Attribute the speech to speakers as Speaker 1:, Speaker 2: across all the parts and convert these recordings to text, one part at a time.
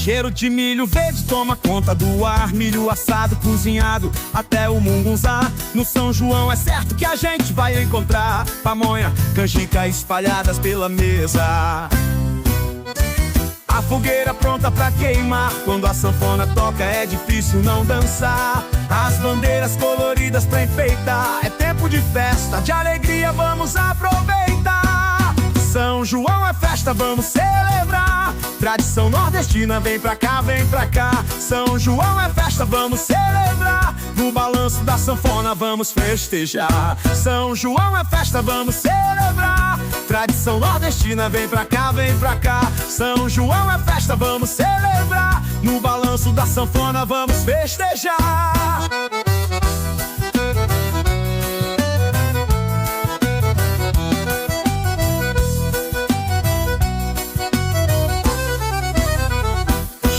Speaker 1: Cheiro de milho verde toma conta do ar. Milho assado, cozinhado, até o mungunzá. No São João é certo que a gente vai encontrar pamonha, canjica espalhadas pela mesa. A fogueira pronta pra queimar. Quando a sanfona toca é difícil não dançar. As bandeiras coloridas pra enfeitar. É tempo de festa, de alegria, vamos aproveitar. São João é festa, vamos celebrar. Tradição nordestina, vem pra cá, vem pra cá. São João é festa, vamos celebrar. No balanço da sanfona vamos festejar. São João é festa, vamos celebrar. Tradição nordestina, vem pra cá, vem pra cá. São João é festa, vamos celebrar. No balanço da sanfona vamos festejar.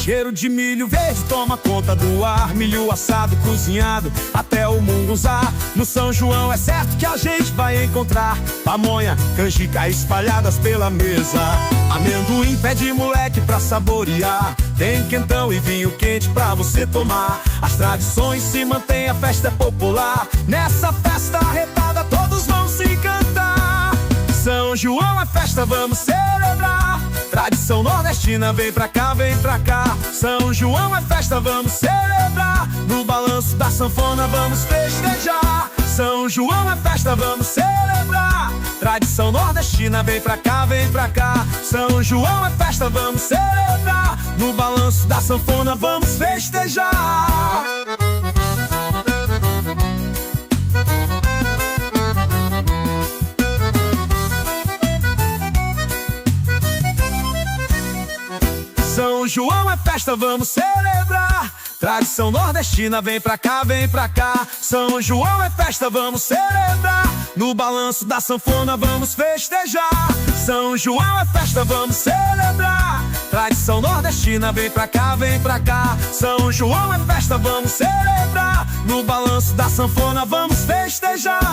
Speaker 1: Cheiro de milho verde toma conta do ar. Milho assado, cozinhado, até o mungunzá. No São João é certo que a gente vai encontrar pamonha, canjica espalhadas pela mesa. Amendoim, pé de moleque pra saborear. Tem quentão e vinho quente pra você tomar. As tradições se mantêm, a festa é popular. Nessa festa arretada todos vão se encantar. São João é festa, vamos celebrar. Tradição nordestina, vem pra cá, vem pra cá. São João é festa, vamos celebrar. No balanço da sanfona vamos festejar. São João é festa, vamos celebrar. Tradição nordestina, vem pra cá, vem pra cá. São João é festa, vamos celebrar. No balanço da sanfona vamos festejar. São João é festa, vamos celebrar. Tradição nordestina, vem pra cá, vem pra cá. São João é festa, vamos celebrar. No balanço da sanfona vamos festejar. São João é festa, vamos celebrar. Tradição nordestina, vem pra cá, vem pra cá. São João é festa, vamos celebrar. No balanço da sanfona vamos festejar.